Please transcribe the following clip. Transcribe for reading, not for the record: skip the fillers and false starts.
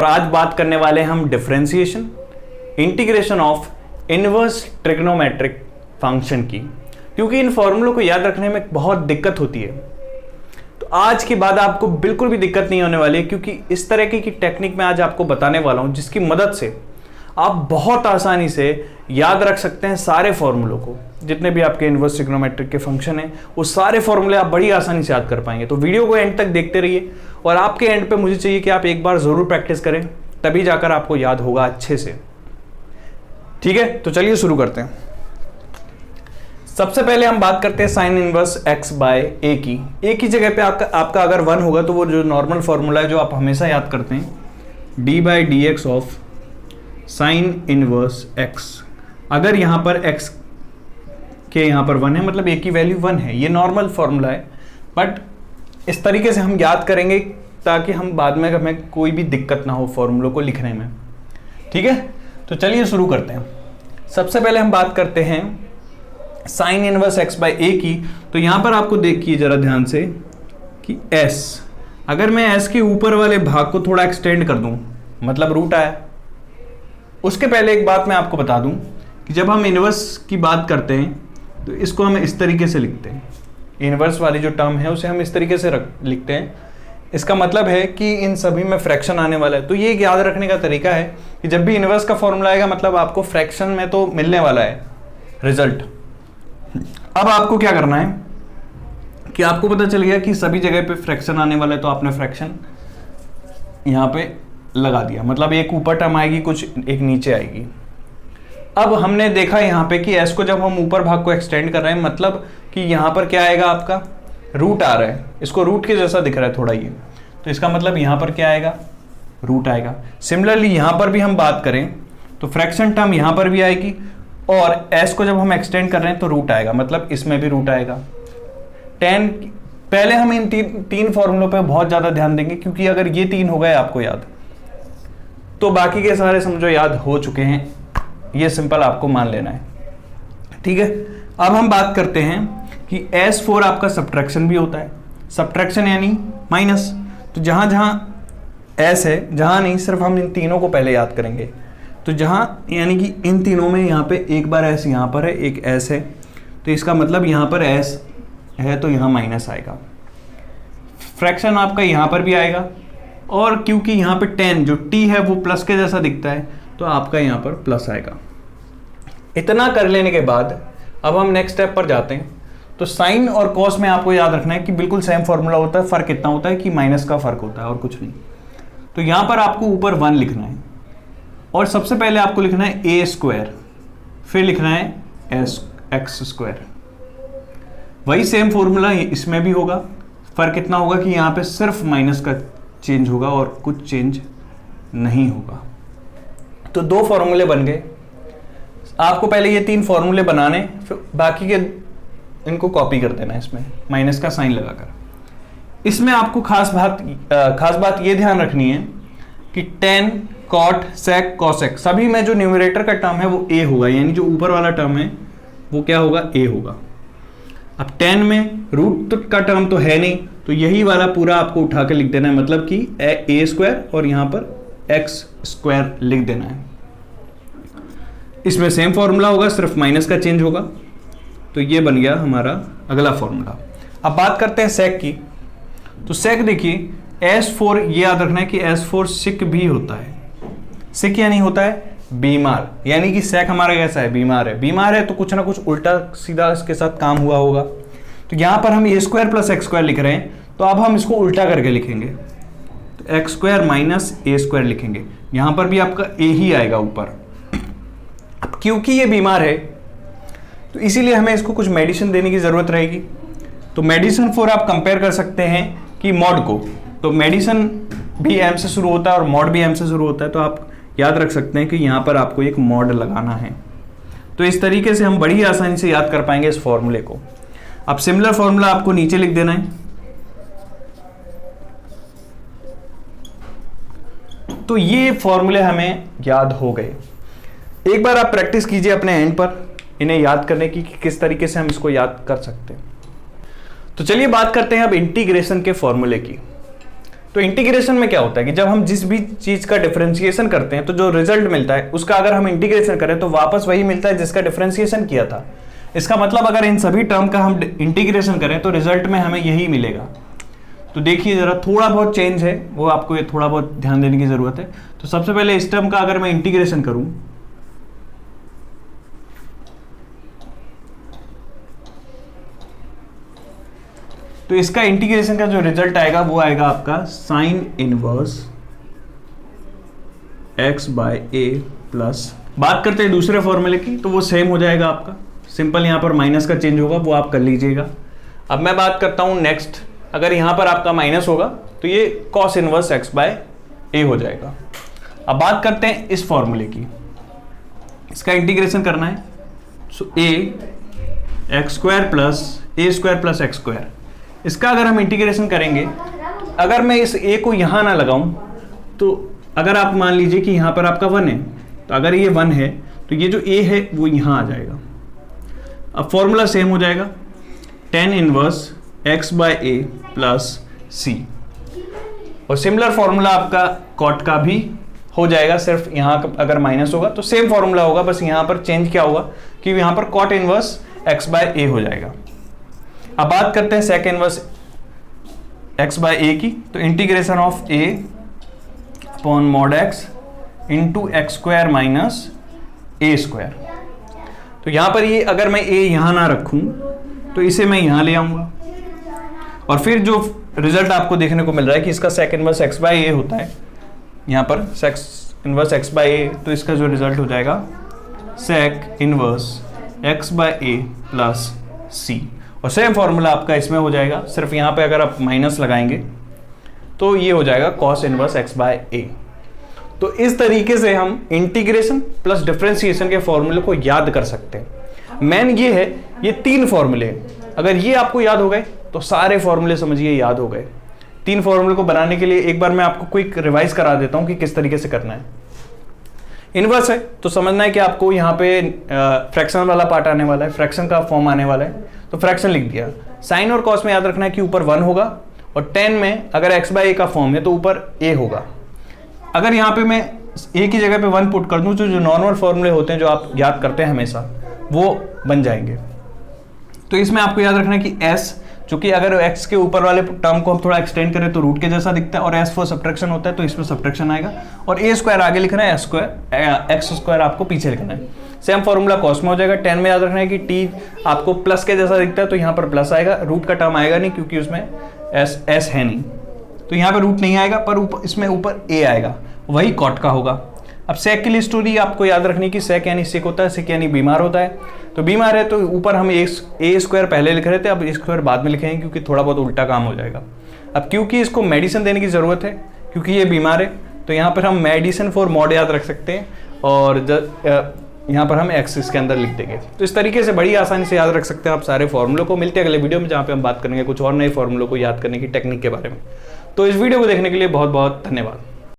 और आज बात करने वाले हैं हम differentiation, integration of inverse trigonometric function की, क्योंकि इन फॉर्मूलों को याद रखने में बहुत दिक्कत होती है। तो आज के बाद आपको बिल्कुल भी दिक्कत नहीं होने वाली है, क्योंकि इस तरह की टेक्निक मैं आज आपको बताने वाला हूं जिसकी मदद से आप बहुत आसानी से याद रख सकते हैं सारे फॉर्मूलों को। जितने भी आपके इनवर्स ट्रिग्नोमेट्रिक के फंक्शन हैं वो सारे फॉर्मूले आप बड़ी आसानी से याद कर पाएंगे। तो वीडियो को एंड तक देखते रहिए, और आपके एंड पे मुझे चाहिए कि आप एक बार जरूर प्रैक्टिस करें, तभी जाकर आपको याद होगा अच्छे से। ठीक है, तो चलिए शुरू करते हैं। सबसे पहले हम बात करते हैं साइन इनवर्स x बाय ए की। ए की जगह पे आपका अगर 1 होगा तो वो जो नॉर्मल फॉर्मूला है जो आप हमेशा याद करते हैं, d by D x of sine inverse x। अगर यहाँ पर x के यहाँ पर 1 है, मतलब a की वैल्यू 1 है। ये नॉर्मल फॉर्मूला है, बट इस तरीके से हम याद करेंगे ताकि हम बाद में हमें कोई भी दिक्कत ना हो फॉर्मूलों को लिखने में। ठीक है, तो चलिए शुरू करते हैं। सबसे पहले हम बात करते हैं साइन इनवर्स x बाई ए की। तो यहाँ पर आपको देखिए जरा ध्यान से कि s, अगर मैं s के ऊपर वाले भाग को थोड़ा एक्सटेंड कर दूं, मतलब रूट आया। उसके पहले एक बात मैं आपको बता दूं कि जब हम इनवर्स की बात करते हैं तो इसको हम इस तरीके से लिखते हैं। इनवर्स वाली जो टर्म है उसे हम इस तरीके से लिखते हैं। इसका मतलब है कि इन सभी में फ्रैक्शन आने वाला है। तो ये एक याद रखने का तरीका है कि जब भी इनवर्स का फॉर्मूला आएगा मतलब आपको फ्रैक्शन में तो मिलने वाला है रिजल्ट। अब आपको क्या करना है कि आपको पता चल गया कि सभी जगह पे फ्रैक्शन आने वाला है, तो आपने फ्रैक्शन यहाँ पे लगा दिया। मतलब एक ऊपर टर्म आएगी, कुछ एक नीचे आएगी। अब हमने देखा यहाँ पे कि s को जब हम ऊपर भाग को एक्सटेंड कर रहे हैं, मतलब कि यहाँ पर क्या आएगा, आपका रूट आ रहा है। इसको रूट के जैसा दिख रहा है थोड़ा ये, तो इसका मतलब यहाँ पर क्या आएगा, रूट आएगा। सिमिलरली यहाँ पर भी हम बात करें तो फ्रैक्शन टर्म यहाँ पर भी आएगी, और s को जब हम एक्सटेंड कर रहे हैं तो रूट आएगा, मतलब इसमें भी रूट आएगा। 10 पहले हम इन तीन फॉर्मूलों पे बहुत ज़्यादा ध्यान देंगे, क्योंकि अगर ये 3 हो गए आपको याद तो बाकी के सारे समझो याद हो चुके हैं। ये सिंपल आपको मान लेना है। ठीक है, अब हम बात करते हैं कि S4 आपका सब्ट्रैक्शन भी होता है। सब्ट्रैक्शन यानी माइनस। तो जहाँ जहाँ S है, जहाँ नहीं, सिर्फ हम इन तीनों को पहले याद करेंगे। तो जहाँ यानी कि इन तीनों में यहाँ पे एक बार S यहाँ पर है, एक S है, तो इसका मतलब यहाँ पर S है तो यहाँ माइनस आएगा। फ्रैक्शन आपका यहाँ पर भी आएगा, और क्योंकि यहाँ पे 10 जो t है वो प्लस के जैसा दिखता है तो आपका यहाँ पर प्लस आएगा। इतना कर लेने के बाद अब हम नेक्स्ट स्टेप पर जाते हैं। तो साइन और कॉस में आपको याद रखना है कि बिल्कुल सेम फॉर्मूला होता है, फर्क इतना होता है कि माइनस का फर्क होता है और कुछ नहीं। तो यहाँ पर आपको ऊपर 1 लिखना है, और सबसे पहले आपको लिखना है a स्क्वायर, फिर लिखना है x स्क्वायर। वही सेम फॉर्मूला इसमें भी होगा, फर्क इतना होगा कि यहाँ पे सिर्फ माइनस का चेंज होगा और कुछ चेंज नहीं होगा। तो 2 फॉर्मूले बन गए। आपको पहले ये 3 फॉर्मूले बनाने, फिर बाकी के इनको कॉपी कर देना इसमें माइनस का साइन लगाकर। इसमें आपको खास बात ये ध्यान रखनी है कि tan, cot, sec, cosec सभी में जो न्यूमरेटर का टर्म है वो a होगा, यानी जो ऊपर वाला टर्म है वो क्या होगा, a होगा। अब 10 में रूट का टर्म तो है नहीं, तो यही वाला पूरा आपको उठा के लिख देना है, मतलब कि a स्क्वायर और यहाँ पर x स्क्वायर लिख देना है। इसमें सेम फॉर्मूला होगा, सिर्फ माइनस का चेंज होगा। तो ये बन गया हमारा अगला फॉर्मूला। अब बात करते हैं सेक की। तो सेक देखिए S4, ये याद रखना है कि S4 सिक भी होता है। सिक यानी होता है बीमार, यानी कि सेक हमारा कैसा है, बीमार है। बीमार है तो कुछ ना कुछ उल्टा सीधा इसके साथ काम हुआ होगा। तो यहाँ पर हम a square plus x square लिख रहे हैं, तो अब हम इसको उल्टा करके लिखेंगे, तो एक्स स्क्वायर माइनस ए स्क्वायर लिखेंगे। यहाँ पर भी आपका a ही आएगा ऊपर। अब क्योंकि ये बीमार है तो इसीलिए हमें इसको कुछ मेडिसिन देने की जरूरत रहेगी। तो मेडिसिन फॉर आप कंपेयर कर सकते हैं कि मॉड को। तो मेडिसिन भी m से शुरू होता है और मॉड भी m से शुरू होता है, तो आप याद रख सकते हैं कि यहाँ पर आपको एक मॉड लगाना है। तो इस तरीके से हम बड़ी आसानी से याद कर पाएंगे इस फॉर्मूले को। अब सिमिलर फॉर्मूला आपको नीचे लिख देना है। तो ये फॉर्मूले हमें याद हो गए। एक बार आप प्रैक्टिस कीजिए अपने एंड पर इन्हें याद करने की कि किस तरीके से हम इसको याद कर सकते हैं। तो चलिए बात करते हैं अब इंटीग्रेशन के फॉर्मूले की। तो इंटीग्रेशन में क्या होता है कि जब हम जिस भी चीज का डिफरेंशिएशन करते हैं तो जो रिजल्ट मिलता है उसका अगर हम इंटीग्रेशन करें तो वापस वही मिलता है जिसका डिफरेंशिएशन किया था। इसका मतलब अगर इन सभी टर्म का हम इंटीग्रेशन करें तो रिजल्ट में हमें यही मिलेगा। तो देखिए जरा थोड़ा बहुत चेंज है, वो आपको ये थोड़ा बहुत ध्यान देने की जरूरत है। तो सबसे पहले इस टर्म का अगर मैं इंटीग्रेशन करूं तो इसका इंटीग्रेशन का जो रिजल्ट आएगा वो आएगा आपका साइन इनवर्स x बाय ए प्लस। बात करते हैं दूसरे फॉर्मूले की तो वो सेम हो जाएगा आपका, सिंपल यहां पर माइनस का चेंज होगा वो आप कर लीजिएगा। अब मैं बात करता हूं नेक्स्ट, अगर यहां पर आपका माइनस होगा तो ये कॉस इनवर्स x बाय ए हो जाएगा। अब बात करते हैं इस फॉर्मूले की, इसका इंटीग्रेशन करना है। सो ए एक्स स्क्वायर प्लस ए स्क्वायर प्लस एक्स स्क्वायर, इसका अगर हम इंटीग्रेशन करेंगे, अगर मैं इस a को यहां ना लगाऊं तो अगर आप मान लीजिए कि यहां पर आपका 1 है, तो अगर ये 1 है तो ये जो a है वो यहां आ जाएगा। अब फॉर्मूला सेम हो जाएगा, tan इनवर्स x बाय ए प्लस सी। और सिमिलर फॉर्मूला आपका कॉट का भी हो जाएगा, सिर्फ यहां अगर माइनस होगा तो सेम फॉर्मूला होगा, बस यहां पर चेंज क्या होगा कि यहां पर कॉट इनवर्स x बाय ए हो जाएगा। अब बात करते हैं सेक इनवर्स x बाय ए की, तो integration of a upon mod x into x square minus A square. तो यहां पर ये अगर मैं a यहां ना रखूं तो इसे मैं यहां ले आऊंगा और फिर जो रिजल्ट आपको देखने को मिल रहा है कि इसका सेक इनवर्स x बाय ए होता है, यहां पर सेक इनवर्स x बाय ए, तो इसका जो रिजल्ट हो जाएगा सेक इनवर्स x बाय ए प्लस सी। और सेम फॉर्मूला आपका इसमें हो जाएगा, सिर्फ यहाँ पे अगर आप माइनस लगाएंगे तो ये हो जाएगा कॉस इनवर्स x बाय ए। तो इस तरीके से हम इंटीग्रेशन प्लस डिफरेंशिएशन के फॉर्मूले को याद कर सकते हैं। मेन ये है, ये 3 फॉर्मूले, अगर ये आपको याद हो गए तो सारे फॉर्मूले समझिए याद हो गए। 3 फॉर्मूले को बनाने के लिए एक बार मैं आपको क्विक रिवाइज करा देता हूँ कि किस तरीके से करना है। इनवर्स है तो समझना है कि आपको यहाँ पे फ्रैक्शन वाला पार्ट आने वाला है, फ्रैक्शन का फॉर्म आने वाला है, तो फ्रैक्शन लिख दिया। साइन और कॉस में याद रखना है कि ऊपर 1 होगा और tan में अगर x बाय ए का फॉर्म है तो ऊपर a होगा। अगर यहाँ पे मैं a की जगह पे 1 पुट कर दूं तो जो नॉर्मल फॉर्मूले होते हैं जो आप याद करते हैं हमेशा वो बन जाएंगे। तो इसमें आपको याद रखना है कि s, चूंकि अगर x के ऊपर वाले टर्म को हम थोड़ा एक्सटेंड करें तो रूट के जैसा दिखता है, और s फॉर सब्ट्रैक्शन होता है तो इसमें सब्ट्रैक्शन आएगा, और a स्क्वायर आगे लिखना है, x स्क्वायर आपको पीछे लिखना है। सेम फॉर्मूला कॉस में हो जाएगा। tan में याद रखना है कि t आपको प्लस के जैसा दिखता है तो यहाँ पर प्लस आएगा, रूट का टर्म आएगा नहीं क्योंकि उसमें s है नहीं, तो यहाँ पर रूट नहीं आएगा, पर इसमें ऊपर a आएगा, वही कॉट का होगा। अब सेक के लिए स्टोरी आपको याद रखनी कि सेक यानी सिक होता है, सिक यानी बीमार होता है, तो बीमार है तो ऊपर हम ए स्क्वायर पहले लिख रहे थे, अब ए स्क्वायर बाद में लिखेंगे क्योंकि थोड़ा बहुत उल्टा काम हो जाएगा। अब क्योंकि इसको मेडिसिन देने की ज़रूरत है क्योंकि ये बीमार है, तो यहाँ पर हम मेडिसिन फॉर मॉड याद रख सकते हैं और यहाँ पर हम एक्स इसके अंदर लिख देंगे। तो इस तरीके से बड़ी आसानी से याद रख सकते हैं आप सारे फॉर्मूलों को। मिलते हैं अगले वीडियो में जहाँ पे हम बात करेंगे कुछ और नए फॉर्मूलों को याद करने की टेक्निक के बारे में। तो इस वीडियो को देखने के लिए बहुत बहुत धन्यवाद।